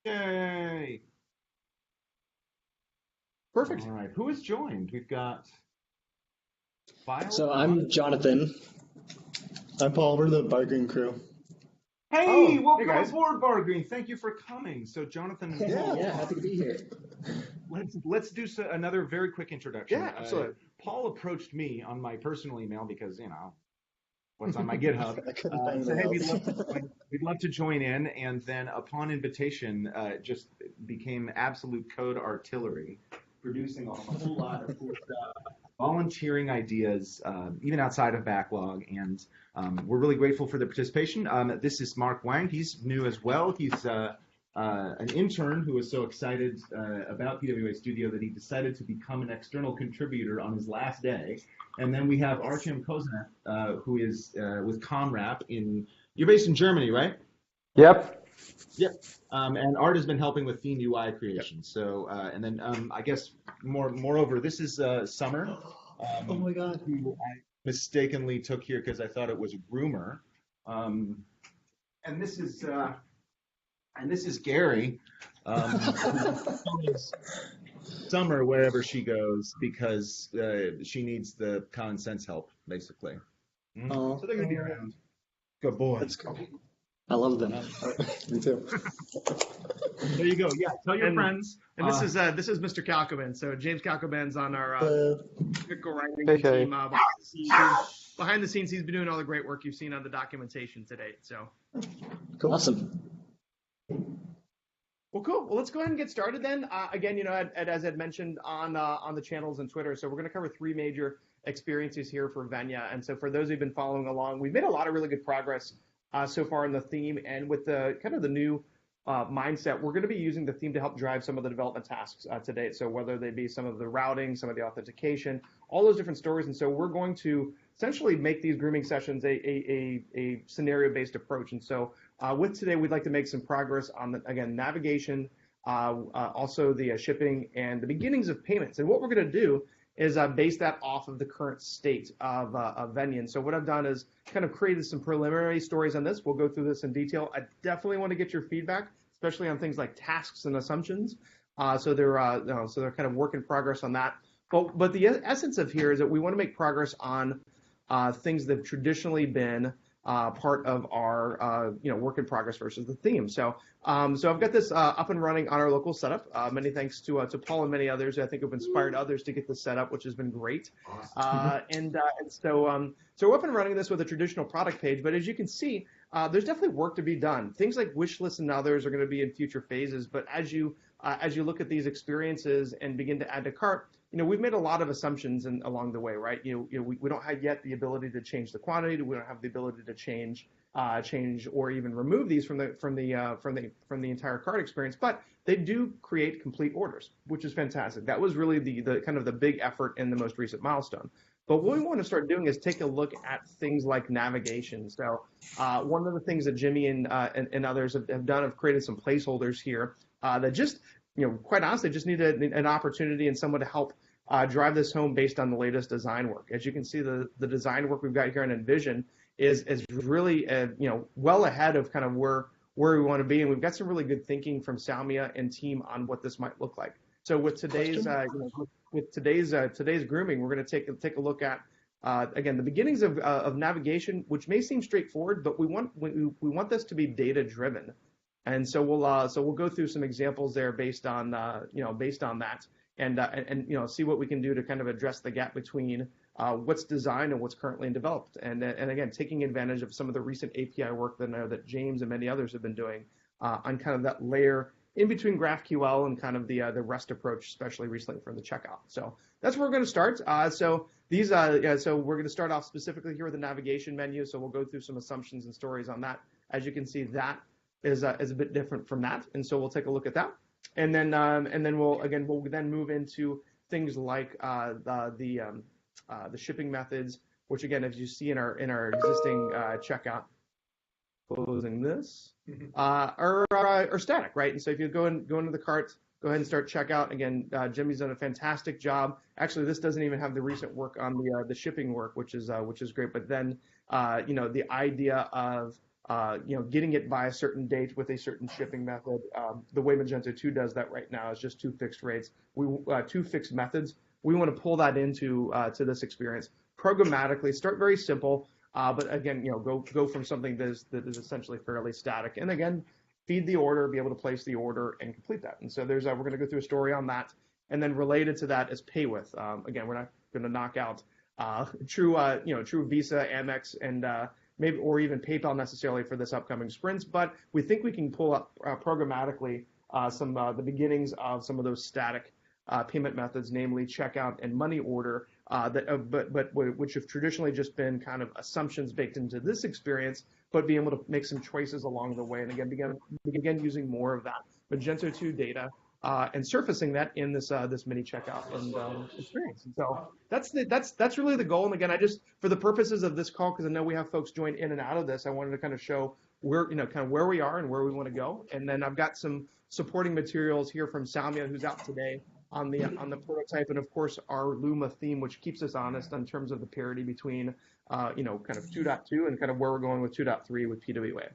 Yay! Perfect. All right. Who is joined? We've got File. So I'm Jonathan. I'm Paul. We're the bargaining crew. Hey, Oh, hey, welcome guys. aboard, Bar Green. Thank you for coming. So, Jonathan and Paul, Yeah, happy to be here. let's do another very quick introduction. Yeah, absolutely. Paul approached me on my personal email because, what's on my GitHub. I couldn't find Said, hey, anything else. we'd love to join in. And then upon invitation, just became absolute code artillery, producing a whole lot of cool stuff, volunteering ideas, even outside of Backlog. And we're really grateful for the participation. This is Mark Wang. He's new as well. He's an intern who was so excited about PWA Studio that he decided to become an external contributor on his last day. And then we have Artem Kozanov, who is with Comrap you're based in Germany, right? Yep. Yep. And Art has been helping with theme UI creation. Yep. So, and then I guess moreover, this is Summer. Oh my God. Who I mistakenly took here because I thought it was a groomer. And this is Gary. Summer wherever she goes because she needs the common sense help, basically. Oh, so they're going to be around. Good boy. That's cool. I love them. Me too. There you go. Yeah, tell your friends. And this is Mr. Calcoban. So James Calcoban's on our critical writing Hey. team. Behind the scenes, he's been doing all the great work you've seen on the documentation to date. So Cool. Awesome. Well, cool. Well, let's go ahead and get started then. Again, as Ed mentioned on the channels and Twitter, so we're going to cover 3 major experiences here for Venya. And so for those who've been following along, we've made a lot of really good progress so far in the theme, and with the kind of the new mindset, we're going to be using the theme to help drive some of the development tasks to date. So whether they be some of the routing, some of the authentication, all those different stories. And so we're going to essentially make these grooming sessions a scenario-based approach. And so with today, we'd like to make some progress on, again, navigation, also the shipping and the beginnings of payments. And what we're going to do is base that off of the current state of Venya. And so what I've done is kind of created some preliminary stories on this. We'll go through this in detail. I definitely want to get your feedback, especially on things like tasks and assumptions. So they're kind of work in progress on that. But the essence of here is that we want to make progress on things that have traditionally been part of our work in progress versus the theme. So I've got this up and running on our local setup. Many thanks to Paul and many others who I think have inspired others to get this set up, which has been great. And so we're up and running this with a traditional product page. But as you can see, there's definitely work to be done. Things like wish lists and others are going to be in future phases. But as you look at these experiences and begin to add to cart, we've made a lot of assumptions along the way, right? We don't have yet the ability to change the quantity. We don't have the ability to change or even remove these from the entire cart experience. But they do create complete orders, which is fantastic. That was really the kind of the big effort in the most recent milestone. But what we want to start doing is take a look at things like navigation. So one of the things that Jimmy and others have done have created some placeholders here that just, quite honestly, just need an opportunity and someone to help drive this home based on the latest design work. As you can see, the design work we've got here in Envision is really well ahead of kind of where we want to be, and we've got some really good thinking from Salmia and team on what this might look like. So with today's today's grooming, we're going to take a look at again the beginnings of navigation, which may seem straightforward, but we want this to be data driven. And so we'll go through some examples there based on that, and see what we can do to kind of address the gap between what's designed and what's currently developed, and again taking advantage of some of the recent API work that James and many others have been doing on kind of that layer in between GraphQL and kind of the REST approach, especially recently from the checkout. So that's where we're going to start. So we're going to start off specifically here with the navigation menu. So we'll go through some assumptions and stories on that. As you can see, that is a bit different from that, and so we'll take a look at that, and then we'll then move into things like the shipping methods, which again, as you see in our existing checkout, closing this, are static, right? And so if you go into the cart, go ahead and start checkout. Again, Jimmy's done a fantastic job. Actually, this doesn't even have the recent work on the shipping work, which is great. But then the idea of getting it by a certain date with a certain shipping method. The way Magento 2 does that right now is just two fixed rates, two fixed methods. We want to pull that into to this experience programmatically. Start very simple, but again, go from something that is essentially fairly static, and again, feed the order, be able to place the order, and complete that. And so we're going to go through a story on that, and then related to that is pay with. Again, we're not going to knock out true Visa, Amex, and maybe or even PayPal necessarily for this upcoming sprints, but we think we can pull up programmatically some the beginnings of some of those static payment methods, namely checkout and money order, which have traditionally just been kind of assumptions baked into this experience, but being able to make some choices along the way, and again begin using more of that Magento 2 data and surfacing that in this mini checkout and experience. And so that's really the goal. And again, I just, for the purposes of this call, because I know we have folks join in and out of this, I wanted to kind of show where where we are and where we want to go. And then I've got some supporting materials here from Salmia, who's out today on the prototype, and of course our Luma theme, which keeps us honest in terms of the parity between kind of 2.2 and kind of where we're going with 2.3 with PWA.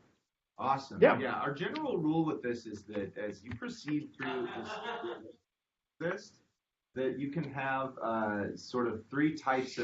Awesome. Yeah. Our general rule with this is that as you proceed through this, that you can have sort of three types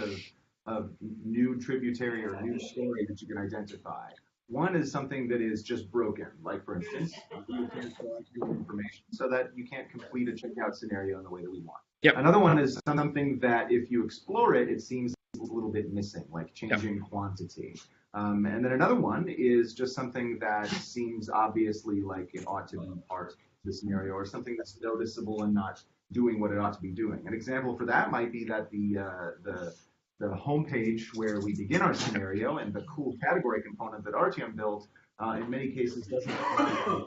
of new tributary or new story that you can identify. One is something that is just broken, like for instance, you can't collect your information so that you can't complete a checkout scenario in the way that we want. Yep. Another one is something that if you explore it, it seems a little bit missing, like changing quantity. And then another one is just something that seems obviously like it ought to be part of the scenario, or something that's noticeable and not doing what it ought to be doing. An example for that might be that the homepage where we begin our scenario and the cool category component that Artyom built in many cases doesn't have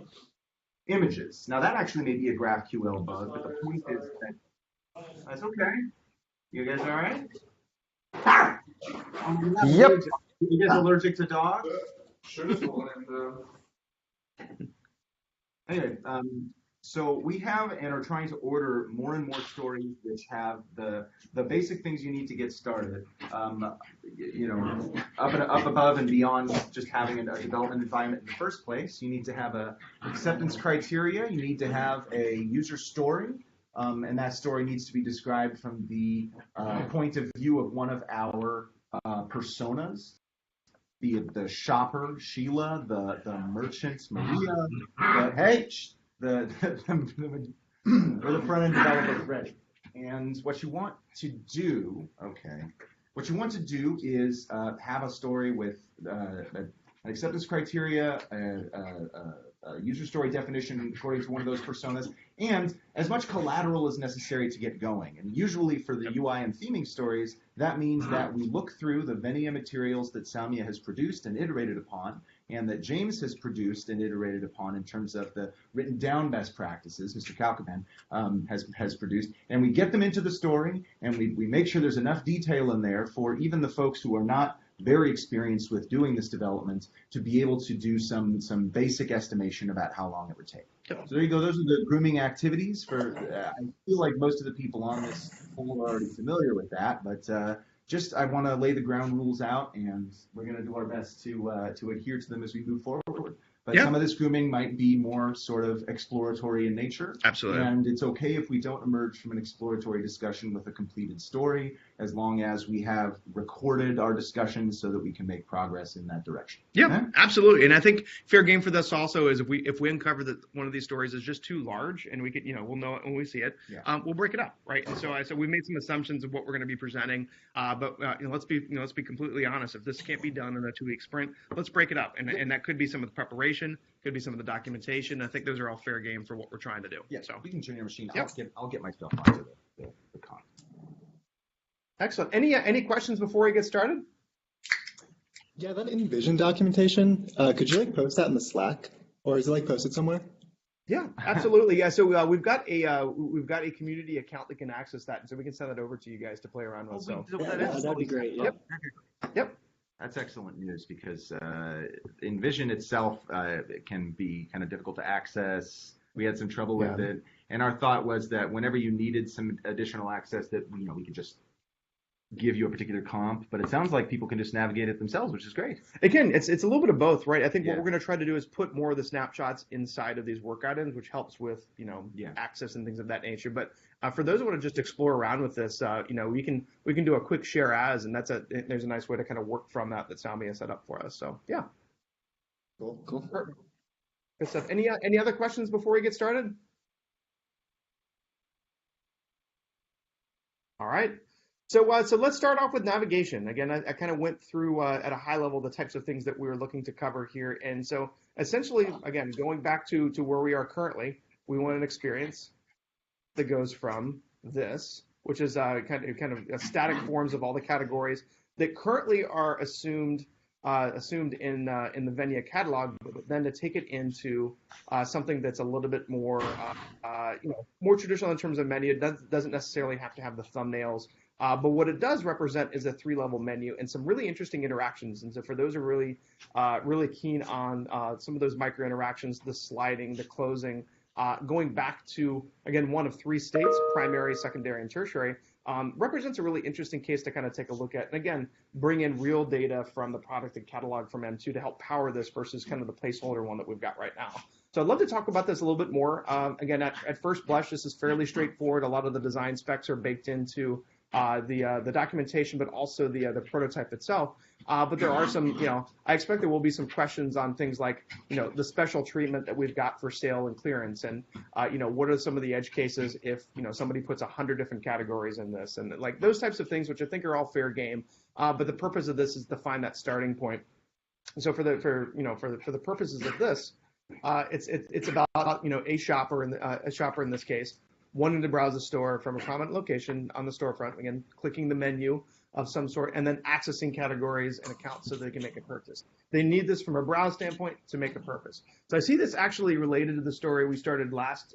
images. Now that actually may be a GraphQL bug, but the point is that that's okay. You guys all right? Yep. You guys allergic to dogs? Anyway, so we have and are trying to order more and more stories which have the basic things you need to get started. Up above and beyond just having a development environment in the first place. You need to have a acceptance criteria. You need to have a user story. And that story needs to be described from the point of view of one of our personas, be it the shopper, Sheila, the merchant, Maria, or the front-end developer, Fred. And what you want to do, is have a story with an acceptance criteria, a user story definition according to one of those personas, and as much collateral as necessary to get going. And usually for the UI and theming stories, that means that we look through the Venia materials that Salmia has produced and iterated upon, and that James has produced and iterated upon in terms of the written down best practices, Mr. Kalkaban has produced, and we get them into the story, and we make sure there's enough detail in there for even the folks who are not very experienced with doing this development to be able to do some basic estimation about how long it would take. So there you go. Those are the grooming activities. I feel like most of the people on this call are already familiar with that, but I want to lay the ground rules out, and we're going to do our best to adhere to them as we move forward. But some of this grooming might be more sort of exploratory in nature. Absolutely. And it's okay if we don't emerge from an exploratory discussion with a completed story, as long as we have recorded our discussion so that we can make progress in that direction. Yeah, absolutely. And I think fair game for this also is if we uncover that one of these stories is just too large, and we could, we'll know it when we see it, we'll break it up, right? And so we made some assumptions of what we're going to be presenting, but let's be completely honest. If this can't be done in a 2-week sprint, let's break it up, and that could be some of the preparation, could be some of the documentation. I think those are all fair game for what we're trying to do. Yeah, so we can turn your machine. Yep. I'll get myself onto the con. Excellent. Any questions before we get started? Yeah, that InVision documentation, could you post that in the Slack, or is it posted somewhere? Yeah, absolutely. Yeah, so we've got a community account that can access that, and so we can send that over to you guys to play around with. That'd be great. Yeah. Yep. That's excellent news, because InVision itself can be kind of difficult to access. We had some trouble with it, and our thought was that whenever you needed some additional access, that we could just give you a particular comp, but it sounds like people can just navigate it themselves, which is great. Again, it's a little bit of both, right? I think what Yeah. we're going to try to do is put more of the snapshots inside of these work items, which helps with Yeah. access and things of that nature. But for those who want to just explore around with this, we can do a quick share as, and there's a nice way to kind of work from that Sami has set up for us. So yeah, Cool. perfect. Good stuff. Any other questions before we get started? All right. So let's start off with navigation. Again, I kind of went through at a high level the types of things that we were looking to cover here. And so essentially, again, going back to where we are currently, we want an experience that goes from this, which is kind of static forms of all the categories that currently are assumed in the Venia catalog, but then to take it into something that's a little bit more more traditional in terms of menu. It doesn't necessarily have to have the thumbnails. But what it does represent is a 3-level menu and some really interesting interactions. And so for those who are really keen on some of those micro interactions, the sliding, the closing, going back to, again, one of 3 states, primary, secondary, and tertiary, represents a really interesting case to kind of take a look at. And again, bring in real data from the product and catalog from M2 to help power this versus kind of the placeholder one that we've got right now. So I'd love to talk about this a little bit more. Again, at first blush, this is fairly straightforward. A lot of the design specs are baked into the documentation, but also the prototype itself. But there are some, I expect there will be some questions on things like, the special treatment that we've got for sale and clearance, and what are some of the edge cases if somebody puts 100 different categories in this, and like those types of things, which I think are all fair game. But the purpose of this is to find that starting point. So for the purposes of this, it's about a shopper in this case wanting to browse a store from a prominent location on the storefront, again, clicking the menu of some sort, and then accessing categories and accounts so they can make a purchase. They need this from a browse standpoint to make a purpose. So I see this actually related to the story we started last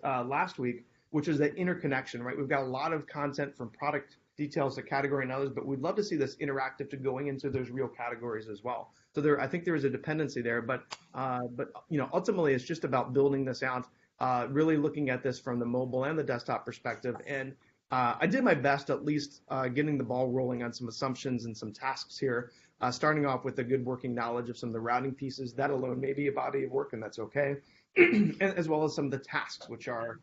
week, which is the interconnection, right? We've got a lot of content from product details to category and others, but we'd love to see this interactive to going into those real categories as well. So I think there is a dependency there, but ultimately it's just about building this out. Really looking at this from the mobile and the desktop perspective. And I did my best, at least getting the ball rolling on some assumptions and some tasks here, starting off with a good working knowledge of some of the routing pieces. That alone may be a body of work, and that's okay, and as well as some of the tasks, which are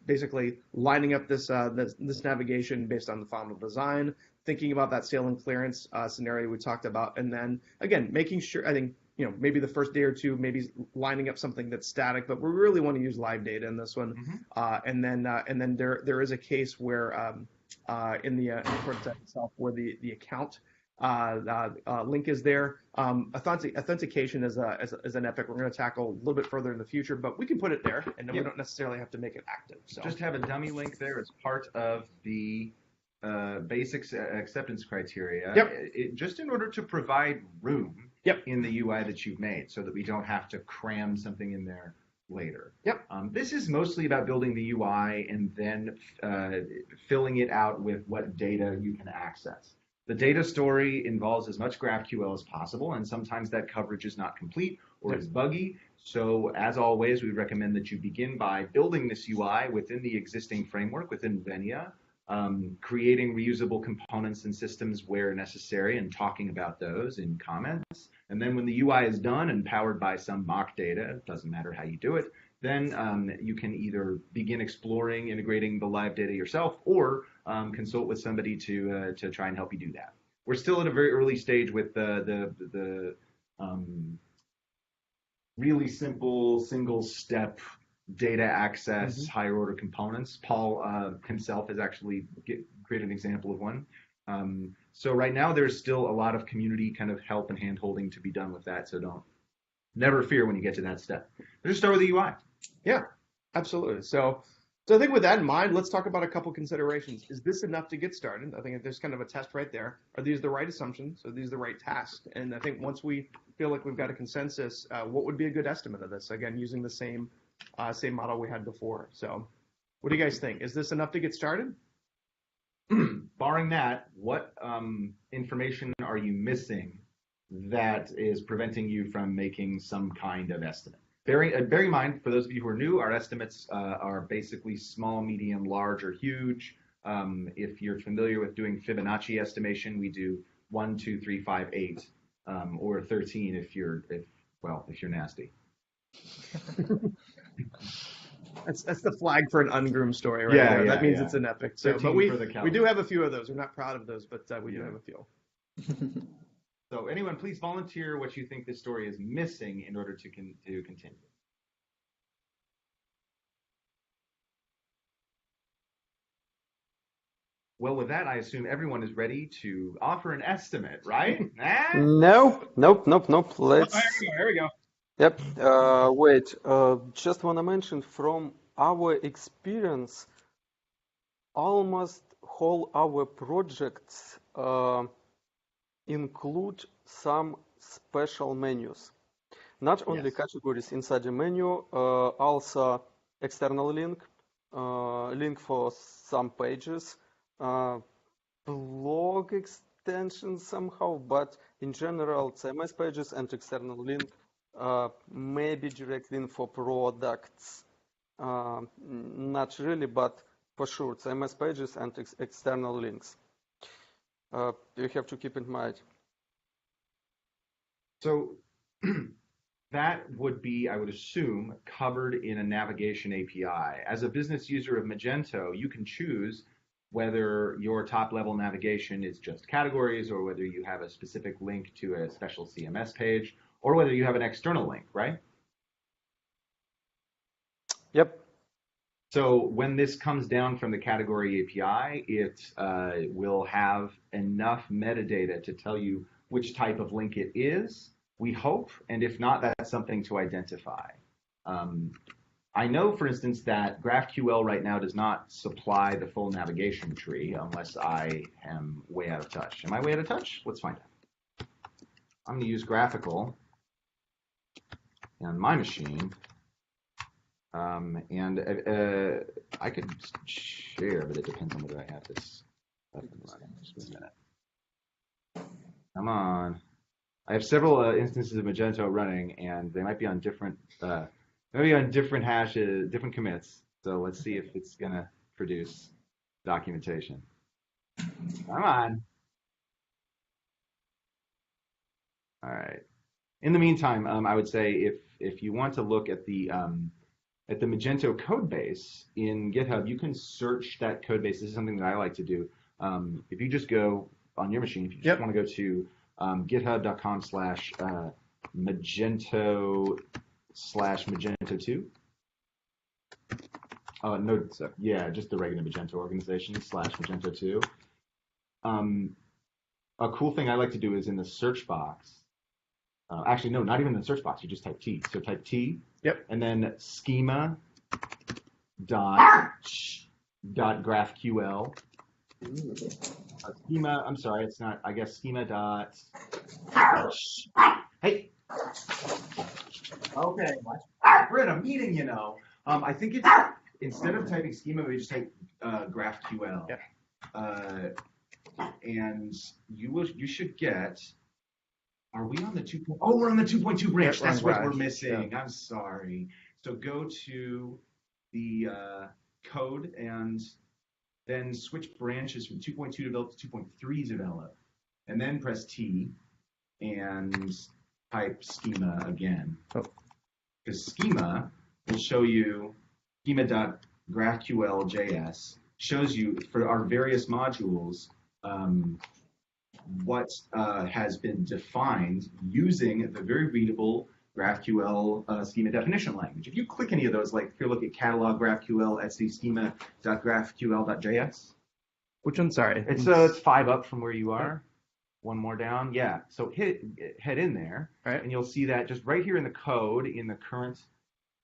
basically lining up this navigation based on the funnel design, thinking about that sale and clearance scenario we talked about, and then, again, making sure, I think, maybe the first day or two, maybe lining up something that's static, but we really want to use live data in this one. Mm-hmm. And then there is a case where in the prototype itself where the account link is there. Authentication is an epic we're going to tackle a little bit further in the future, but we can put it there, and then we don't necessarily have to make it active. So just have a dummy link there as part of the basic acceptance criteria. Yep. Just in order to provide room. Yep. In the UI that you've made, so that we don't have to cram something in there later. Yep. This is mostly about building the UI and then filling it out with what data you can access. The data story involves as much GraphQL as possible, and sometimes that coverage is not complete or is buggy. So as always, we recommend that you begin by building this UI within the existing framework within Venia, creating reusable components and systems where necessary and talking about those in comments. And then when the UI is done and powered by some mock data, it doesn't matter how you do it, then you can either begin exploring, integrating the live data yourself, or consult with somebody to try and help you do that. We're still at a very early stage with the really simple single-step data access, higher order components. Paul himself has actually created an example of one. So right now there's still a lot of community kind of help and hand-holding to be done with that. So never fear when you get to that step. Just start with the UI. Yeah, absolutely. So I think with that in mind, let's talk about a couple considerations. Is this enough to get started? I think there's kind of a test right there. Are these the right assumptions? Are these the right tasks? And I think once we feel like we've got a consensus, what would be a good estimate of this? Again, using the same model we had before. So what do you guys think? Is this enough to get started? Barring that, what information are you missing that is preventing you from making some kind of estimate? Bear in mind, for those of you who are new, our estimates are basically small, medium, large, or huge. If you're familiar with doing Fibonacci estimation, we do 1, 2, 3, 5, 8, or 13 if you're nasty. That's the flag for an ungroomed story right there. That means it's an epic. So, but we do have a few of those. We're not proud of those, but we do have a few. So anyone, please volunteer what you think this story is missing in order to continue. Well, with that, I assume everyone is ready to offer an estimate, right? Nope. Let's. Here we go. Yep. Wait. Just want to mention from our experience, almost all our projects include some special menus. Not only categories inside the menu, also external link for some pages, blog extensions somehow, but in general, CMS pages and external link, maybe direct link for products. Not really, but for sure, CMS pages and external links. You have to keep in mind. So that would be, I would assume, covered in a navigation API. As a business user of Magento, you can choose whether your top-level navigation is just categories or whether you have a specific link to a special CMS page or whether you have an external link, right? Yep. So when this comes down from the category API, it will have enough metadata to tell you which type of link it is, we hope, and if not, that's something to identify. I know, for instance, that GraphQL right now does not supply the full navigation tree unless I am way out of touch. Am I way out of touch? Let's find out. I'm going to use graphical on my machine. And I could share, but it depends on whether I have this up and running. Just a minute. Come on. I have several instances of Magento running, and they might be on different hashes, different commits. So let's see if it's gonna produce documentation. Come on. All right. In the meantime, I would say if you want to look at the Magento code base in GitHub, you can search that code base. This is something that I like to do. If you just go on your machine, if you just want to go to github.com/Magento/Magento2. No, yeah, just the regular Magento organization /Magento2. A cool thing I like to do is in the search box. Actually, no, not even in the search box. You just type T. So type T. Yep. And then schema.graphql. Schema, I'm sorry, it's not, I guess schema dot. Hey. Okay, we're in a meeting, you know. I think it's, instead of typing schema, we just type GraphQL. Yep. And you should get, are we on the 2.0? Oh, we're on the 2.2 branch. That's what we're missing. Yeah. I'm sorry. So go to the code and then switch branches from 2.2 develop to 2.3 develop. And then press T and type schema again. Because schema will show you schema.graphql.js shows you for our various modules what has been defined using the very readable GraphQL schema definition language. If you click any of those, like if you look at catalog GraphQL, etc. schema.graphql.js. Which one? Sorry. It's 5 up from where you are. One more down. Yeah. So head in there, and you'll see that just right here in the code in the current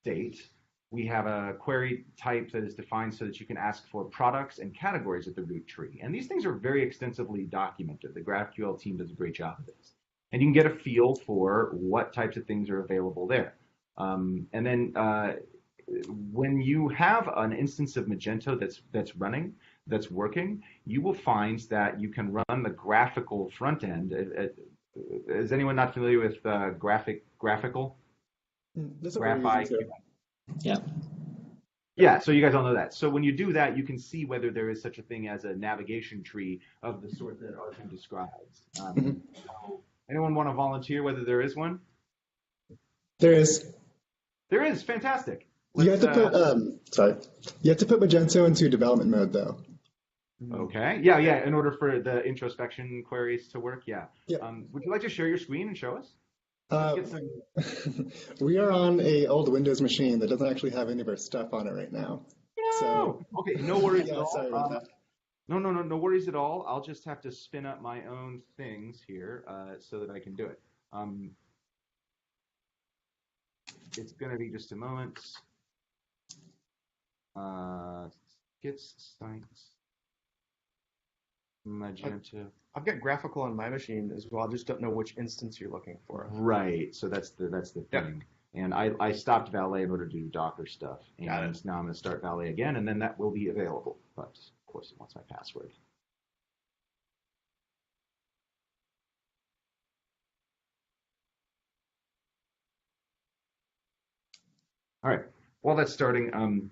state, we have a query type that is defined so that you can ask for products and categories at the root tree. And these things are very extensively documented. The GraphQL team does a great job of this. And you can get a feel for what types of things are available there. And then when you have an instance of Magento that's running, that's working, you will find that you can run the graphical front end. Is anyone not familiar with graphical? That's what we're using too. Yeah. Yeah, so you guys all know that. So when you do that, you can see whether there is such a thing as a navigation tree of the sort that Arthur describes. So anyone want to volunteer whether there is one? There is. There is. Fantastic. You have Let's, to put sorry. You have to put Magento into development mode though. okay. Yeah. In order for the introspection queries to work, yeah. Yep. Would you like to share your screen and show us? Uh, we are on a old Windows machine that doesn't actually have any of our stuff on it right now. So Okay, no worries at yeah, all. sorry about that. No worries at all. I'll just have to spin up my own things here so that I can do it. It's going to be just a moment. Get sites, Magento. I've got graphical on my machine as well. I just don't know which instance you're looking for. Right. So that's the Yep. thing. And I stopped Valet in order to do Docker stuff. And Got it. now I'm going to start Valet again, and then that will be available. But of course, it wants my password. All right. While that's starting,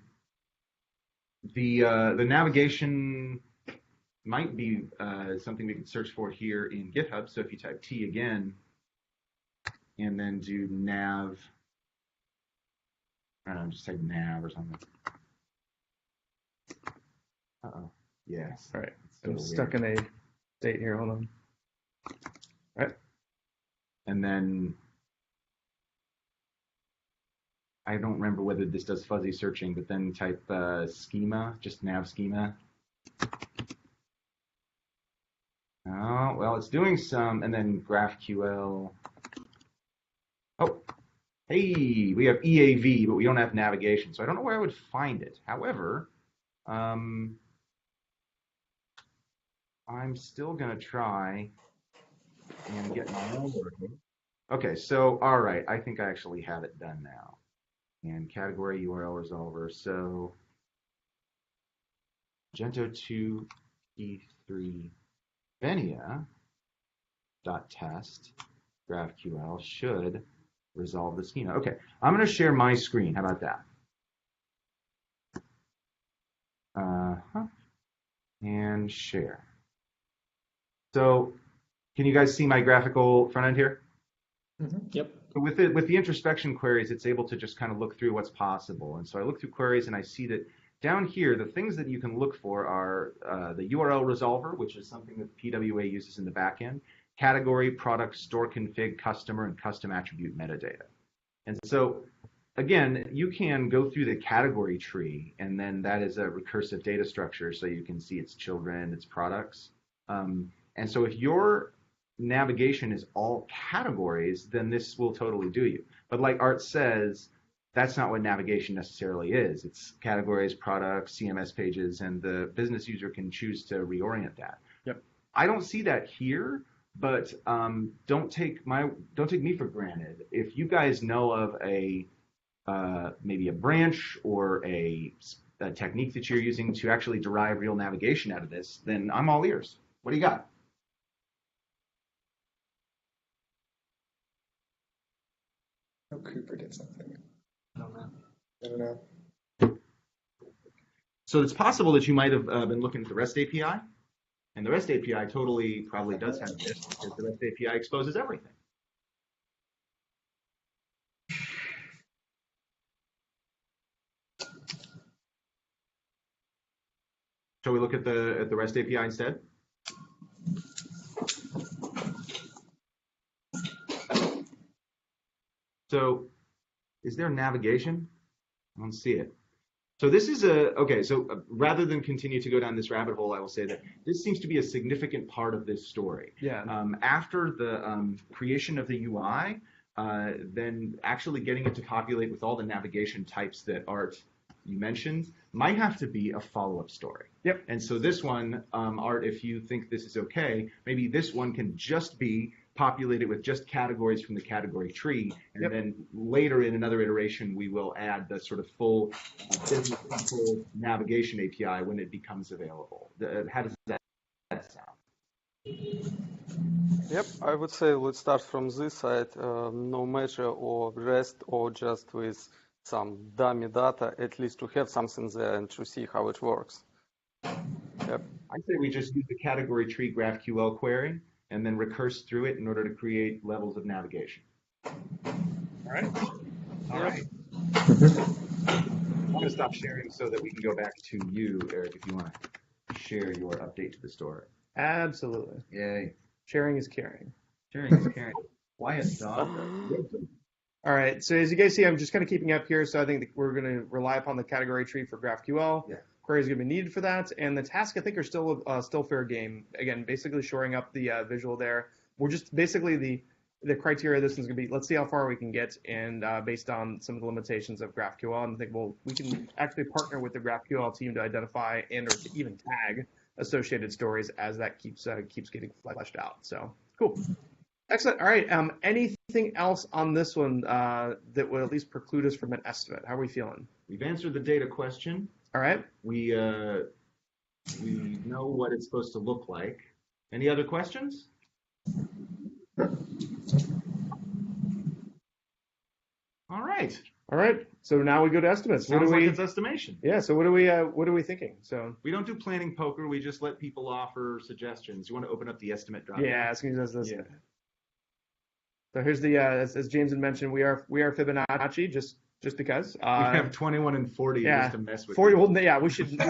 the navigation might be something we can search for here in GitHub. So if you type T again, and then do nav, I don't know, just type nav or something. Uh-oh. Yes. All right. So I'm stuck in a state here. Hold on. All right. And then I don't remember whether this does fuzzy searching, but then type schema, just nav schema. Oh, well, it's doing some, and then GraphQL. Oh, hey, we have EAV, but we don't have navigation, so I don't know where I would find it. However, I'm still going to try and get my own working. Okay, so, all right, I think I actually have it done now. And category URL resolver, so Magento 2 E3 Venia.test GraphQL should resolve the schema. Okay, I'm going to share my screen. How about that? And share. So, can you guys see my graphical front end here? Yep. So with the introspection queries, it's able to just kind of look through what's possible. And so I look through queries and I see that down here, the things that you can look for are the URL resolver, which is something that PWA uses in the backend, category, product, store config, customer, and custom attribute metadata. And so, again, you can go through the category tree, and then that is a recursive data structure, so you can see its children, its products. And so if your navigation is all categories, then this will totally do you. But like Art says, that's not what navigation necessarily is. It's categories, products, CMS pages, and the business user can choose to reorient that. Yep. I don't see that here, but don't take me for granted. If you guys know of a maybe a branch or a technique that you're using to actually derive real navigation out of this, then I'm all ears. What do you got? Oh, Cooper did something. I don't know. I don't know. So it's possible that you might have been looking at the REST API, and the REST API totally probably does have this because the REST API exposes everything. Shall we look at the REST API instead? So is there navigation? I don't see it. So this is okay, so rather than continue to go down this rabbit hole, I will say that this seems to be a significant part of this story. Yeah. After the creation of the UI, then actually getting it to populate with all the navigation types that Art, you mentioned, might have to be a follow-up story. Yep. And so this one, Art, if you think this is okay, maybe this one can just be populated with just categories from the category tree, and Yep. then later in another iteration we will add the sort of full business control navigation API when it becomes available. How does that sound? Yep, I would say let's start from this side, no measure or REST or just with some dummy data, at least to have something there and to see how it works. Yep. I say we just use the category tree GraphQL query and then recurse through it in order to create levels of navigation. All right. All right. I'm going to stop sharing so that we can go back to you, Eric, if you want to share your update to the story. Absolutely. Yay. Sharing is caring. Sharing is caring. Quiet dog. All right. So as you guys see, I'm just kind of keeping up here. So I think that we're going to rely upon the category tree for GraphQL. Yeah. Queries are going to be needed for that. And the tasks, I think, are still fair game. Again, basically shoring up the visual there. We're just basically the criteria of this is going to be, let's see how far we can get, and based on some of the limitations of GraphQL, and I think we can actually partner with the GraphQL team to identify and or to even tag associated stories as that keeps getting fleshed out. So cool, excellent. All right, anything else on this one that would at least preclude us from an estimate? How are we feeling? We've answered the data question. All right. We know what it's supposed to look like. Any other questions? All right. All right. So now we go to estimates. Sounds like it's estimation. Yeah. So what are we thinking? So we don't do planning poker. We just let people offer suggestions. You want to open up the estimate drop? Yeah. As soon as this. Yeah. So here's the as James had mentioned, we are Fibonacci just because. We have 21 and 40 just to mess with. 40. Well, yeah, we should. You know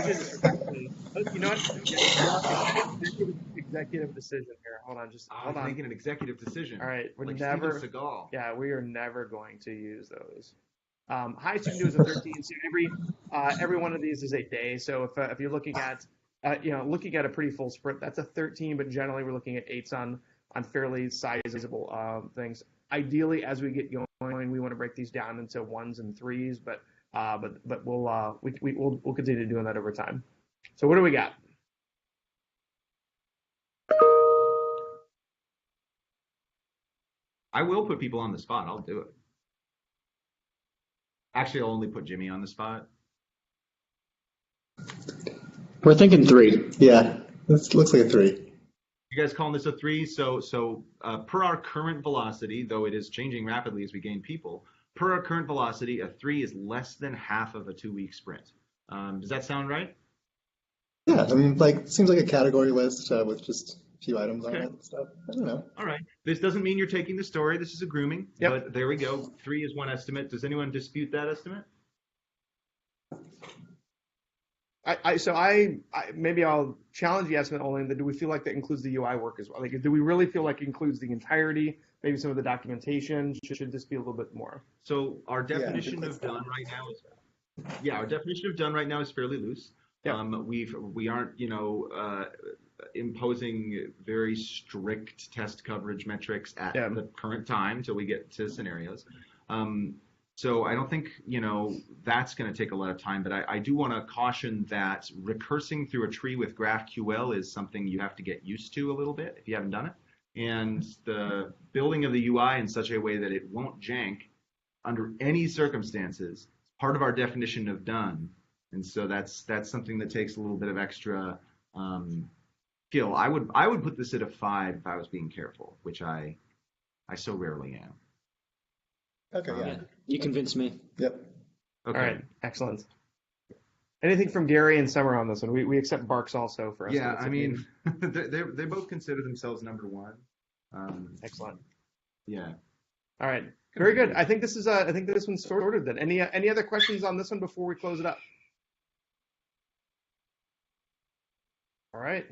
what? Executive decision here. Hold on, hold on. Making an executive decision. All right, we're like never. Steven Seagal. Yeah, we are never going to use those. Highest you can do is a 13. So every one of these is a day. So if you're looking at looking at a pretty full sprint, that's a 13. But generally, we're looking at 8s on fairly sizable things. Ideally, as we get going, we want to break these down into 1s and 3s, but we'll continue doing that over time. So what do we got? I will put people on the spot. I'll do it. Actually, I'll only put Jimmy on the spot. We're thinking 3. Yeah, this looks like a 3. You guys calling this a 3? So per our current velocity, though it is changing rapidly as we gain people, per our current velocity, a 3 is less than half of a 2-week sprint. Does that sound right? Yeah, I mean, seems like a category list with just a few items on it and stuff. I don't know. All right. This doesn't mean you're taking the story. This is a grooming. Yep. But there we go. 3 is one estimate. Does anyone dispute that estimate? Maybe I'll challenge the estimate only. Do we feel like that includes the UI work as well? Like, do we really feel like it includes the entirety? Maybe some of the documentation. Should this be a little bit more? So our definition of done right now is our definition of done right now is fairly loose. Yeah. We aren't imposing very strict test coverage metrics at the current time till we get to scenarios. So I don't think, that's going to take a lot of time, but I do want to caution that recursing through a tree with GraphQL is something you have to get used to a little bit if you haven't done it. And the building of the UI in such a way that it won't jank under any circumstances is part of our definition of done. And so that's something that takes a little bit of extra skill. I would put this at a 5 if I was being careful, which I so rarely am. Okay, yeah. You convinced me. Yep. Okay. All right, excellent. Anything from Gary and Summer on this one? We accept Barks also for us. Yeah, I mean, they both consider themselves number 1. Excellent. Yeah. All right, very good. I think this one's sorted then. Any other questions on this one before we close it up? All right,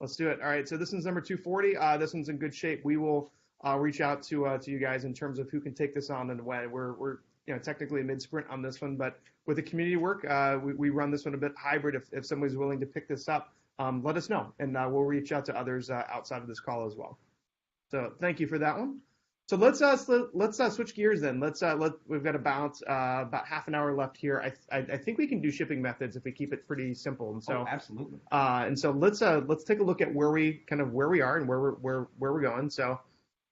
let's do it. All right, so this one's number 240. This one's in good shape. We will reach out to you guys in terms of who can take this on and when. We're technically a mid-sprint on this one, but with the community work, we run this one a bit hybrid. If somebody's willing to pick this up, let us know, and we'll reach out to others outside of this call as well. So thank you for that one. So let's switch gears then. We've got about half an hour left here. I think we can do shipping methods if we keep it pretty simple. And so absolutely. And so let's take a look at where we are and where we're going. So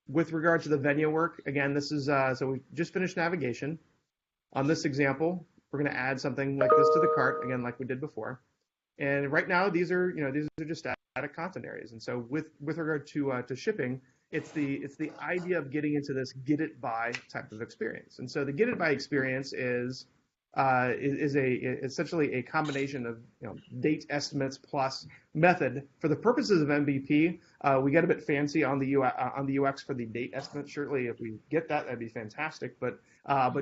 with regard to the Venue work, again, this is so we just finished navigation. On this example, we're going to add something like this to the cart again, like we did before. And right now, these are just static content areas. And so with regard to shipping, It's the idea of getting into this get it by type of experience. And so the get it by experience is essentially a combination of date estimates plus method. For the purposes of MVP, we get a bit fancy on the UX for the date estimate. Surely, if we get that, that'd be fantastic. But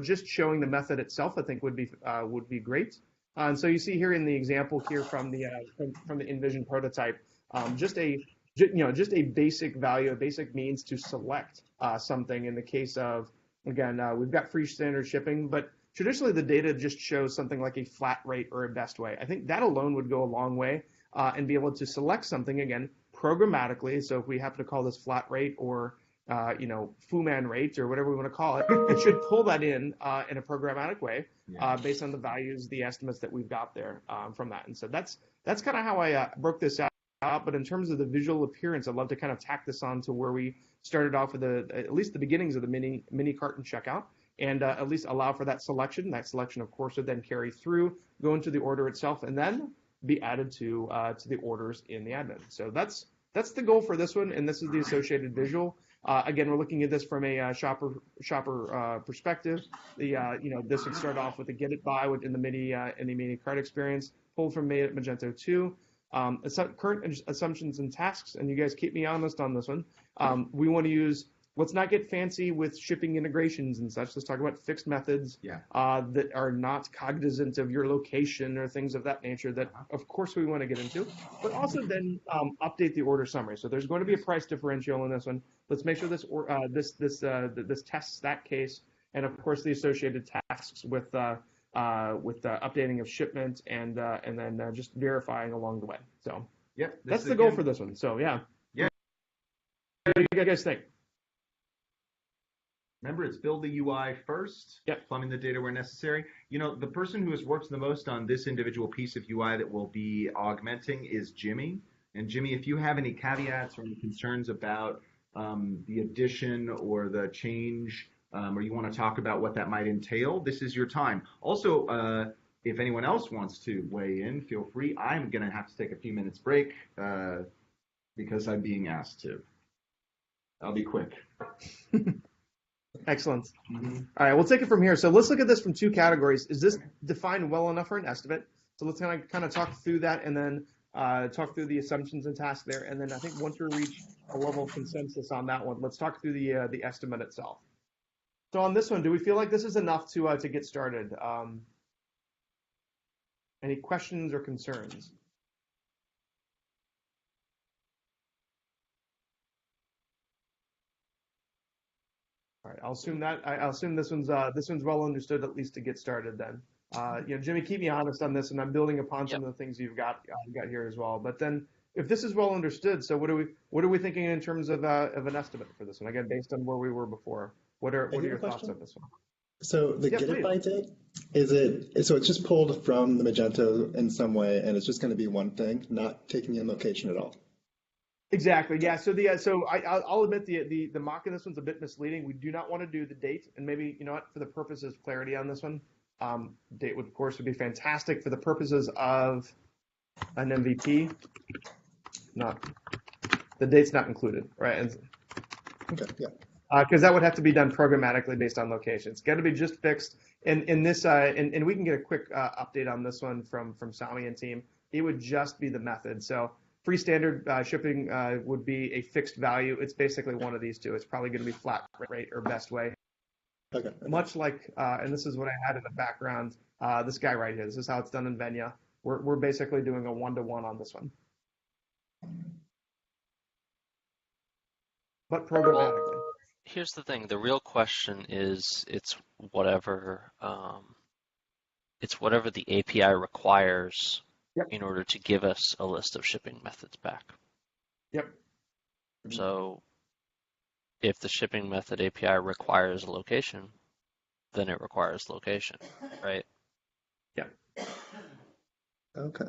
just showing the method itself, I think would be great. And so you see here in the example here from the InVision prototype, just a basic value, a basic means to select something. In the case of, again, we've got free standard shipping, but traditionally the data just shows something like a flat rate or a best way. I think that alone would go a long way and be able to select something, again, programmatically. So if we happen to call this flat rate or Fu Man rate or whatever we want to call it, it should pull that in a programmatic way based on the values, the estimates that we've got there from that. And so that's kind of how I broke this out. But in terms of the visual appearance, I'd love to kind of tack this on to where we started off with at least the beginnings of the mini cart and checkout, and at least allow for that selection. That selection, of course, would then carry through, go into the order itself, and then be added to the orders in the admin. So that's the goal for this one, and this is the associated visual. Again, we're looking at this from a shopper perspective. This would start off with the get it by in the mini cart experience, pulled from Magento 2. Current assumptions and tasks, and you guys keep me honest on this one. We want to use, let's not get fancy with shipping integrations and such. Let's talk about fixed methods that are not cognizant of your location or things of that nature that, of course, we want to get into, but also then update the order summary. So there's going to be a price differential in this one. Let's make sure this tests that case, and of course the associated tasks with updating of shipment and then just verifying along the way. So that's the goal for this one. So yeah. What do you guys think? Remember, it's build the UI first, plumbing the data where necessary. The person who has worked the most on this individual piece of UI that we'll be augmenting is Jimmy. And Jimmy, if you have any caveats or any concerns about the addition or the change, or you want to talk about what that might entail, this is your time. Also, if anyone else wants to weigh in, feel free. I'm going to have to take a few minutes break because I'm being asked to. I'll be quick. Excellent. All right, we'll take it from here. So let's look at this from two categories. Is this defined well enough for an estimate? So let's kind of talk through that and then talk through the assumptions and tasks there. And then I think once we reach a level of consensus on that one, let's talk through the estimate itself. So on this one, do we feel like this is enough to get started? Any questions or concerns? All right, I'll assume this one's well understood, at least to get started then. Jimmy, keep me honest on this, and I'm building upon some of the things you've got here as well. But then, if this is well understood, so what are we thinking in terms of an estimate for this one? Again, based on where we were before, what are your thoughts on this one? So the get it by date, so it's just pulled from the Magento in some way, and it's just going to be one thing, not taking in location at all. Exactly. Yeah. So I'll admit the mock in this one's a bit misleading. We do not want to do the date, and maybe for the purposes of clarity on this one, date would of course be fantastic for the purposes of an MVP. The date's not included, right? Okay. Yeah. Because that would have to be done programmatically based on location. It's got to be just fixed. And this and we can get a quick update on this one from Sami and team. It would just be the method. So free standard shipping would be a fixed value. It's basically one of these two. It's probably going to be flat rate or best way. Okay. Much like, and this is what I had in the background, this guy right here. This is how it's done in Venya. We're basically doing a 1-to-1 on this one. But programmatically. Well, here's the thing. The real question is it's whatever the API requires in order to give us a list of shipping methods back. Yep. So if the shipping method API requires a location, then it requires location, right? Yeah. Okay.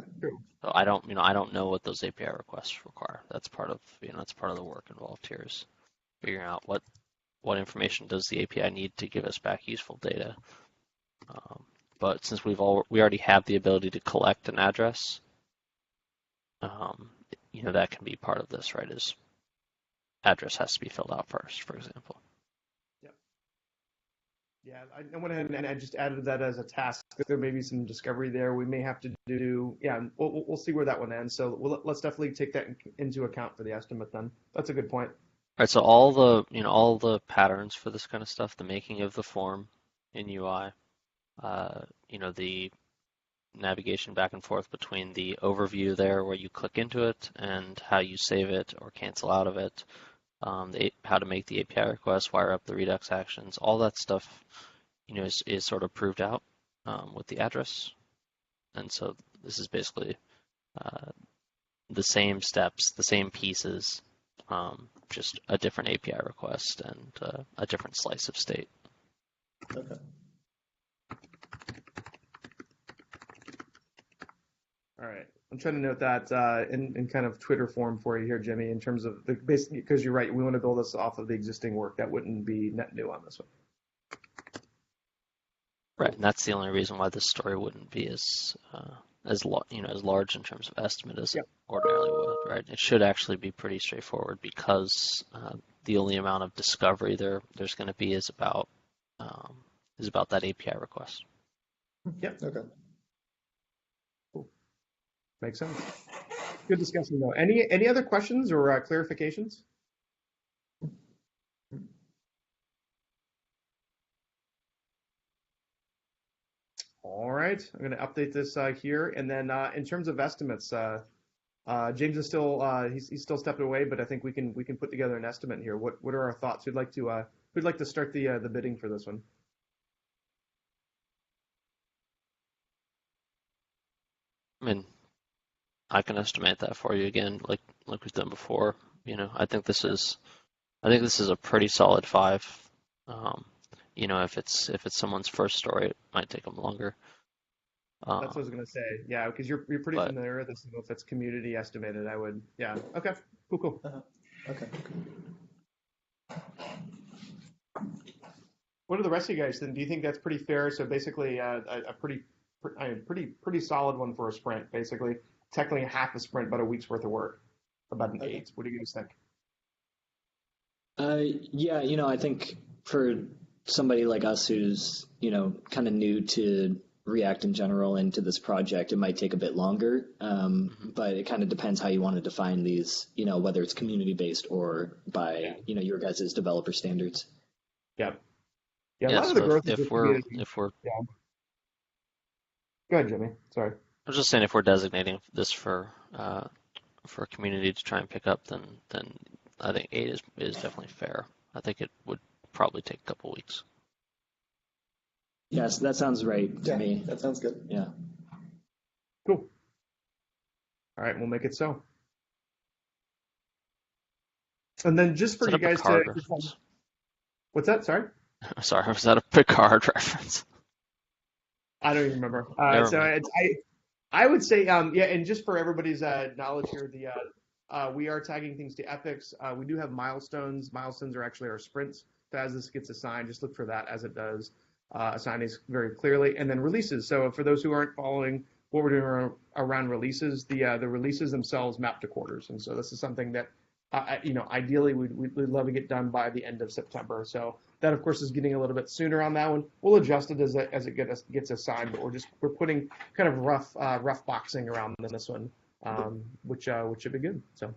So I don't know what those API requests require. That's part of the work involved here is figuring out what information does the API need to give us back useful data. But since we already have the ability to collect an address, that can be part of this, right? Is address has to be filled out first, for example. Yeah, I went ahead and I just added that as a task. There may be some discovery there. We may have to do, yeah, we'll see where that one ends. So let's definitely take that into account for the estimate then. That's a good point. All right, so all the patterns for this kind of stuff, the making of the form in UI, the navigation back and forth between the overview there where you click into it and how you save it or cancel out of it, how to make the API request, wire up the Redux actions, all that stuff, is sort of proved out with the address. And so this is basically the same steps, the same pieces, just a different API request and a different slice of state. Okay. All right. I'm trying to note that in kind of Twitter form for you here, Jimmy, in terms of basically, because you're right, we want to build this off of the existing work. That wouldn't be net new on this one. Right, and that's the only reason why this story wouldn't be as large in terms of estimate as it ordinarily would. Right, it should actually be pretty straightforward because the only amount of discovery there's going to be is about that API request. Yep. Okay. Cool. Makes sense. Good discussion though. Any other questions or clarifications? All right, I'm going to update this here, and then in terms of estimates, James is still he's still stepping away, but I think we can put together an estimate here. What are our thoughts? We'd like to start the bidding for this one. I mean, I can estimate that for you again, like we've done before. I think this is a pretty solid 5. If it's someone's first story, it might take them longer. That's what I was gonna say. Yeah, because you're pretty familiar with this. If it's community estimated, I would. Yeah. Okay. Cool. Okay. What do the rest of you guys think? Do you think that's pretty fair? So basically, a pretty solid one for a sprint. Basically, technically half a sprint, but a week's worth of work. About an 8. What do you guys think? Yeah, I think for somebody like us who's, kind of new to React in general and to this project, it might take a bit longer. But it kind of depends how you want to define these, whether it's community-based or by, your guys' developer standards. Yeah. Yeah, a lot of the growth if we're yeah. Go ahead, Jimmy. Sorry. I was just saying if we're designating this for a community to try and pick up, then I think 8 is definitely fair. I think it would probably take a couple weeks. Yes, that sounds right to me. That sounds good. Yeah. Cool. All right, we'll make it so. And then just for you guys to. What's that? Sorry. Sorry, was that a Picard reference? I don't even remember. So I would say, and just for everybody's knowledge here, we are tagging things to epics. We do have milestones. Milestones are actually our sprints. So as this gets assigned, just look for that as it does. Assign these very clearly, and then releases. So for those who aren't following what we're doing around releases, the releases themselves map to quarters, and so this is something that ideally we'd love to get done by the end of September. So that of course is getting a little bit sooner on that one. We'll adjust it as it gets assigned, but we're putting kind of rough boxing around this one, which should be good. So.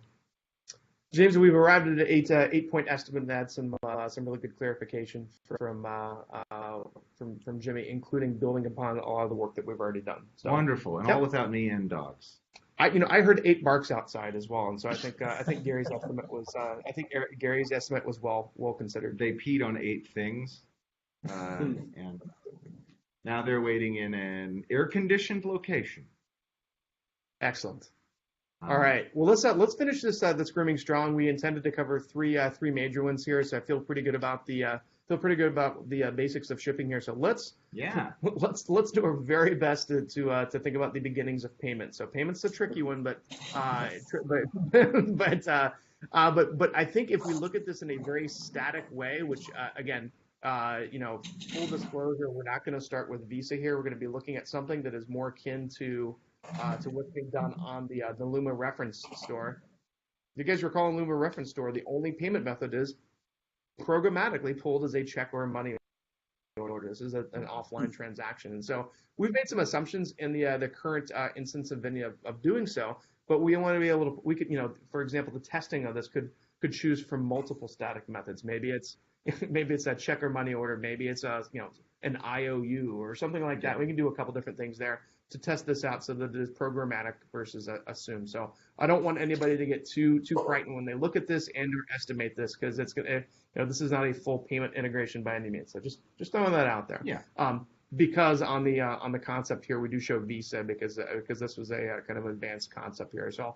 James, we've arrived at an 8-point estimate and had some really good clarification from Jimmy, including building upon a lot of the work that we've already done. So, wonderful, and all without me and dogs. I heard 8 barks outside as well, and so I think Gary's estimate was Gary's estimate was well considered. They peed on 8 things, and now they're waiting in an air-conditioned location. Excellent. All right. Well, let's finish this grooming strong. We intended to cover three major ones here, so I feel pretty good about the basics of shipping here. So let's do our very best to think about the beginnings of payment. So payment's a tricky one, but I think if we look at this in a very static way, which again, full disclosure, we're not going to start with Visa here. We're going to be looking at something that is more akin to what's being done on the Luma reference store. you guys recall in Luma Reference Store, the only payment method is programmatically pulled as a check or a money order. This is an offline transaction. And so we've made some assumptions in the current instance of Vinya of doing so, but we want to be able to, we could, for example, the testing of this could choose from multiple static methods. Maybe it's a check or money order. Maybe it's an IOU or something like that. We can do a couple different things there to test this out so that it is programmatic versus assumed. So I don't want anybody to get too frightened when they look at this and or estimate this, because it's gonna, this is not a full payment integration by any means. So just throwing that out there. Yeah. Because on the concept here, we do show Visa because this was a kind of advanced concept here. So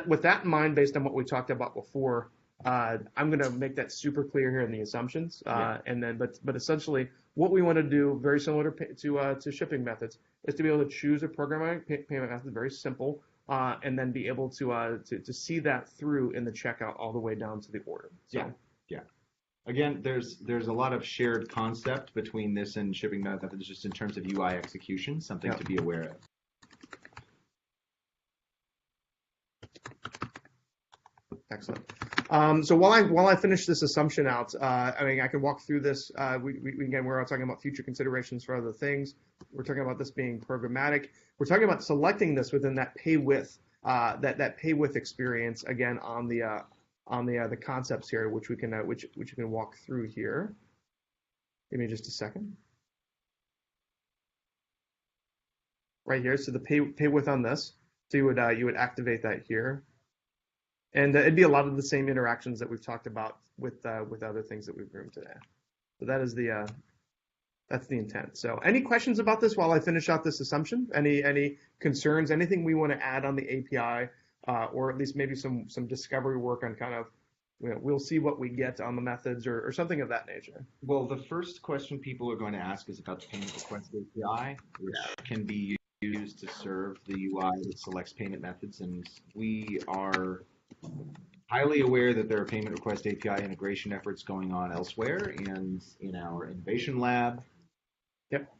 with that in mind, based on what we talked about before, I'm going to make that super clear here in the assumptions, and then but essentially what we want to do, very similar to shipping methods, is to be able to choose a programmatic payment method, very simple, and then be able to see that through in the checkout all the way down to the order. So, yeah. Again, there's a lot of shared concept between this and shipping methods, just in terms of UI execution, something to be aware of. Excellent. So while I finish this assumption out, I can walk through this. We're talking about future considerations for other things. We're talking about this being programmatic. We're talking about selecting this within that pay with that pay with experience again on the concepts here, which we can which you can walk through here. Give me just a second. Right here, so the pay with on this. So you would activate that here. And it'd be a lot of the same interactions that we've talked about with other things that we've groomed today. So that is that's the intent. So any questions about this while I finish out this assumption? Any concerns? Anything we want to add on the API, or at least maybe some discovery work on kind of, we'll see what we get on the methods or something of that nature. Well, the first question people are going to ask is about the payment request API, which can be used to serve the UI that selects payment methods, and we are highly aware that there are payment request API integration efforts going on elsewhere and in our innovation lab. Yep.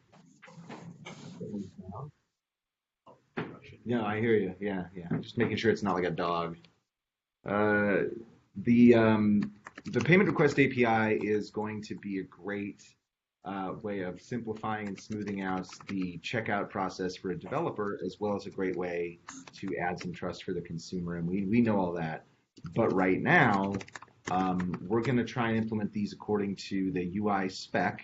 No, I hear you. Yeah. Just making sure it's not like a dog. The payment request API is going to be a great way of simplifying and smoothing out the checkout process for a developer, as well as a great way to add some trust for the consumer. And we know all that. But right now, we're going to try and implement these according to the UI spec,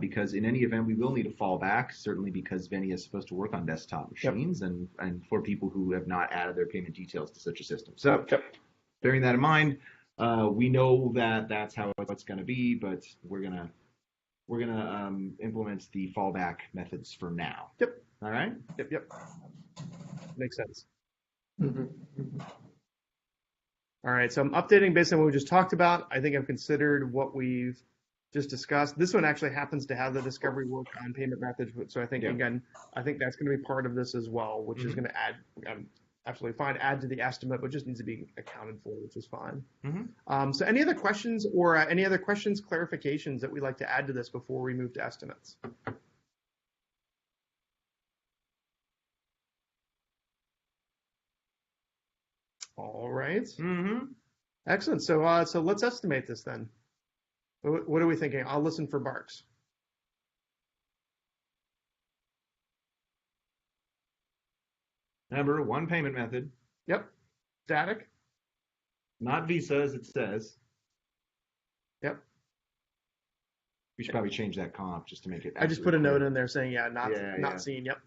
because in any event, we will need a fallback, certainly because Venia is supposed to work on desktop machines and for people who have not added their payment details to such a system. So bearing that in mind, we know that that's how it's going to be, but we're going to implement the fallback methods for now. Yep. All right? Yep. Makes sense. Mm-hmm. All right, so I'm updating based on what we just talked about. I think I've considered what we've just discussed. This one actually happens to have the discovery work on payment methods, so I think, again, I think that's going to be part of this as well, which is going to add, absolutely fine, add to the estimate, but just needs to be accounted for, which is fine. So any other questions or clarifications that we'd like to add to this before we move to estimates? All right. Excellent. So let's estimate this then. What are we thinking? I'll listen for barks. Remember, one payment method. Yep. Static. Not Visa, as it says. Yep. We should probably change that comp just to make it. I just put a note in there saying, not seen. Yep.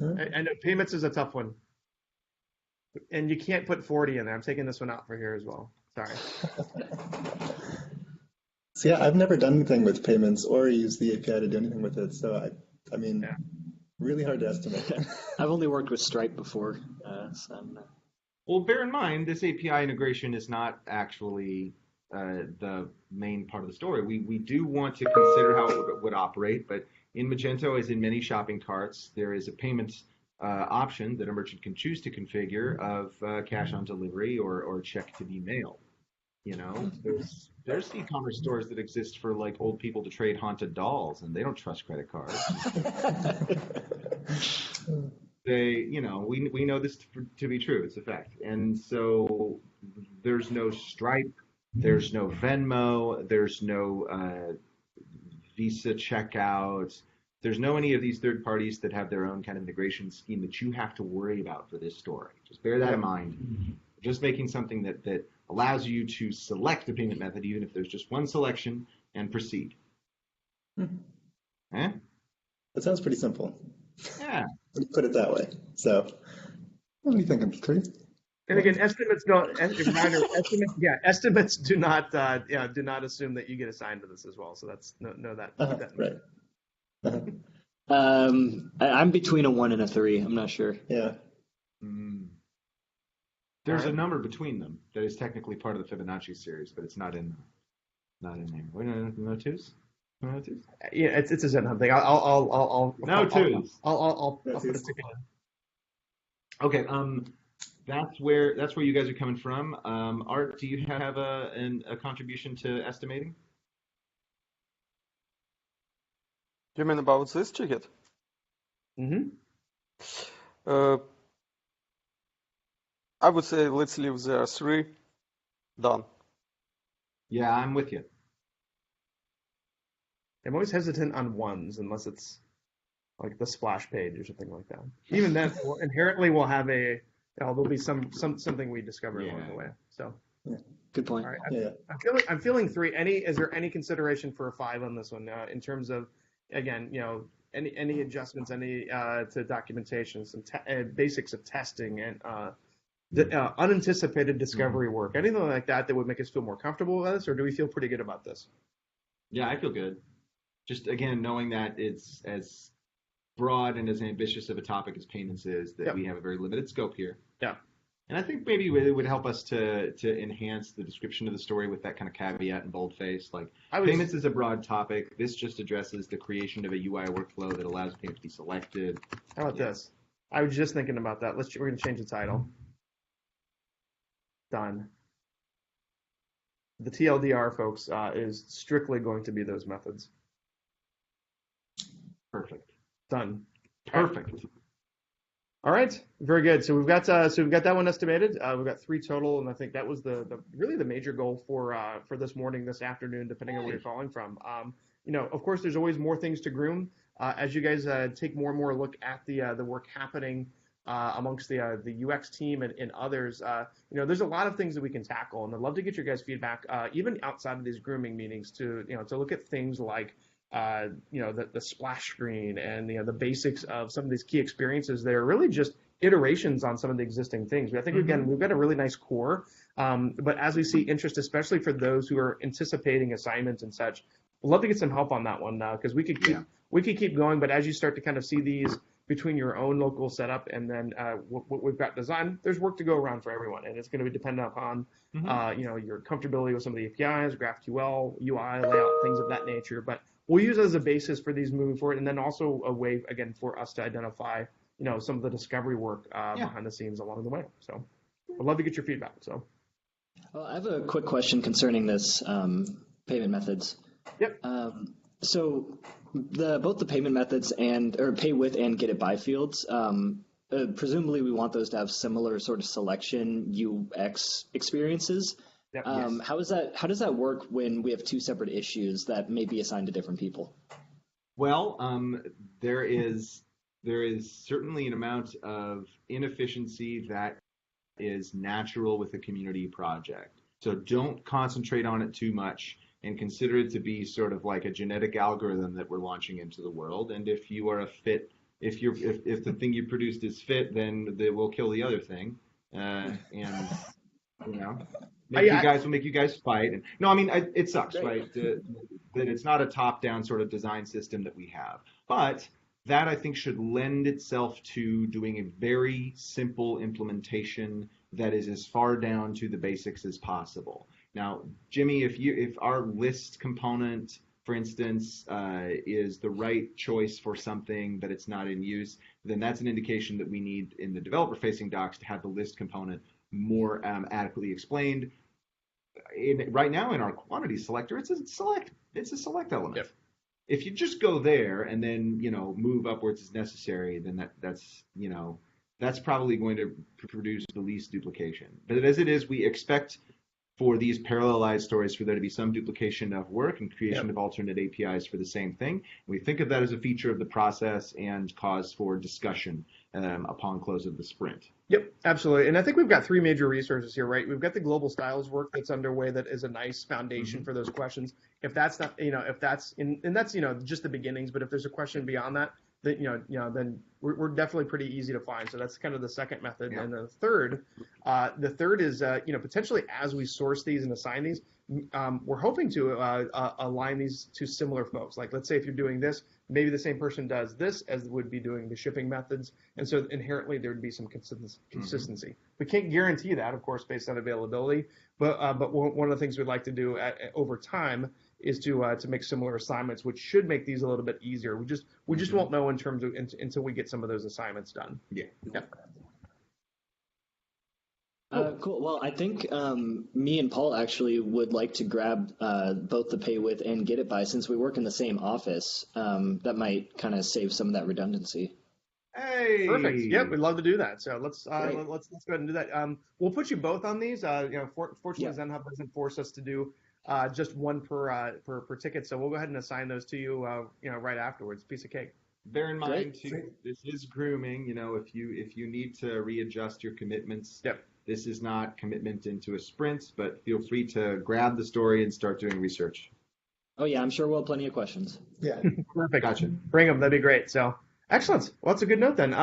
I know payments is a tough one, and you can't put 40 in there. I'm taking this one out for here as well. Sorry. So yeah, I've never done anything with payments or used the API to do anything with it. So I mean, really hard to estimate. I've only worked with Stripe before, so I'm not... Well, bear in mind, this API integration is not actually the main part of the story. We do want to consider how it would operate, but in Magento, as in many shopping carts, there is a payment option that a merchant can choose to configure of cash on delivery or check to be mailed. You know, there's e-commerce stores that exist for like old people to trade haunted dolls, and they don't trust credit cards. we know this to be true. It's a fact. And so there's no Stripe, there's no Venmo, there's no Visa checkout. There's no any of these third parties that have their own kind of integration scheme that you have to worry about for this story. Just bear that in mind. Just making something that allows you to select a payment method, even if there's just one selection, and proceed. Eh? That sounds pretty simple. Yeah. When you put it that way. So, what do you think, MP3? And again, estimates do not assume that you get assigned to this as well. So that's know that. Right. I'm between a 1 and a 3. I'm not sure. Yeah. There's a number between them that is technically part of the Fibonacci series, but it's not in there. Wait, no twos? No twos? Yeah, it's a Zen thing. I'll no twos. I'll put it together. Okay. That's where you guys are coming from. Art, do you have a contribution to estimating? You mean about this ticket? Mm-hmm. I would say let's leave there 3. Done. Yeah, I'm with you. I'm always hesitant on 1s unless it's like the splash page or something like that. Even then, inherently we'll have there'll be something we discover along the way. So, good point. All right, I'm feeling 3. Is there any consideration for a 5 on this one in terms of, again, any adjustments, to documentation, some basics of testing and unanticipated discovery work, anything like that would make us feel more comfortable with this, or do we feel pretty good about this? Yeah, I feel good. Just again, knowing that it's as broad and as ambitious of a topic as payments is, that we have a very limited scope here. Yeah. And I think maybe it would help us to enhance the description of the story with that kind of caveat and boldface. Like, payments is a broad topic. This just addresses the creation of a UI workflow that allows payment to be selected. How about this? I was just thinking about that. We're going to change the title. Done. The TLDR, folks, is strictly going to be those methods. Perfect. Done. Perfect. All right, very good. So we've got that one estimated. We've got 3 total, and I think that was really the major goal for this morning, this afternoon, depending on where you're calling from. Of course, there's always more things to groom as you guys take more and more look at the work happening amongst the UX team and others. There's a lot of things that we can tackle, and I'd love to get your guys' feedback, even outside of these grooming meetings, to look at things like the splash screen and the basics of some of these key experiences. They're really just iterations on some of the existing things. I think we've got a really nice core, but as we see interest, especially for those who are anticipating assignments and such, we'd love to get some help on that one now, because we could keep going. But as you start to kind of see these between your own local setup and then what we've got designed, there's work to go around for everyone, and it's going to be dependent upon your comfortability with some of the APIs, GraphQL, UI, layout, things of that nature. But we'll use it as a basis for these moving forward, and then also a way, again, for us to identify, some of the discovery work behind the scenes along the way. So I'd love to get your feedback. So, well, I have a quick question concerning this payment methods. Yep. So both the payment methods or pay with and get it by fields, presumably we want those to have similar sort of selection UX experiences. Yep, yes. How does that work when we have 2 separate issues that may be assigned to different people? Well, there is certainly an amount of inefficiency that is natural with a community project. So don't concentrate on it too much, and consider it to be sort of like a genetic algorithm that we're launching into the world. And if you are a fit, if the thing you produced is fit, then they will kill the other thing, and make you guys fight. And no, I mean, it sucks, right? That it's not a top-down sort of design system that we have, but that I think should lend itself to doing a very simple implementation that is as far down to the basics as possible. Now, Jimmy, if our list component, for instance, is the right choice for something but it's not in use, then that's an indication that we need in the developer-facing docs to have the list component more adequately explained. Right now in our quantity selector, it's a select element. Yep. If you just go there and then, move upwards as necessary, then that's probably going to produce the least duplication. But as it is, we expect for these parallelized stories for there to be some duplication of work and creation of alternate APIs for the same thing. We think of that as a feature of the process and cause for discussion upon close of the sprint. Yep, absolutely. And I think we've got three major resources here, right? We've got the global styles work that's underway that is a nice foundation for those questions. If that's not, if that's and that's, just the beginnings, but if there's a question beyond that, then we're definitely pretty easy to find. So that's kind of the second method. Yeah. And the third is, potentially as we source these and assign these, we're hoping to align these to similar folks. Like, let's say if you're doing this, maybe the same person does this as would be doing the shipping methods. And so inherently there would be some consistency. We can't guarantee that, of course, based on availability. But one of the things we'd like to do over time is to make similar assignments, which should make these a little bit easier. We just won't know in terms of until we get some of those assignments done. Yeah. Cool. Well, I think me and Paul actually would like to grab both the pay with and get it by, since we work in the same office. That might kind of save some of that redundancy. Hey. Perfect. Yep, we'd love to do that. So let's go ahead and do that. We'll put you both on these. Fortunately, ZenHub doesn't force us to do just one per ticket, so we'll go ahead and assign those to you, right afterwards. Piece of cake. Bear in mind too, this is grooming. If you need to readjust your commitments. Yep. This is not commitment into a sprint, but feel free to grab the story and start doing research. Oh yeah, I'm sure we'll have plenty of questions. Yeah. Perfect. Gotcha. Bring them. That'd be great. So excellent. Well, that's a good note then.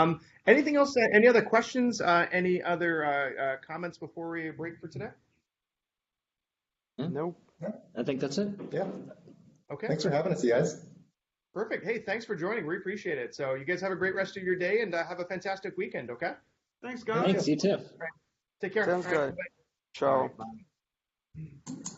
Anything else? Any other questions? Any other comments before we break for today? No. I think that's it. Yeah. Okay. Thanks for having us, you guys. Perfect. Hey, thanks for joining. We appreciate it. So you guys have a great rest of your day and have a fantastic weekend. Okay. Thanks, guys. Thanks. You too. Take care. Sounds good. Bye. Ciao. Bye.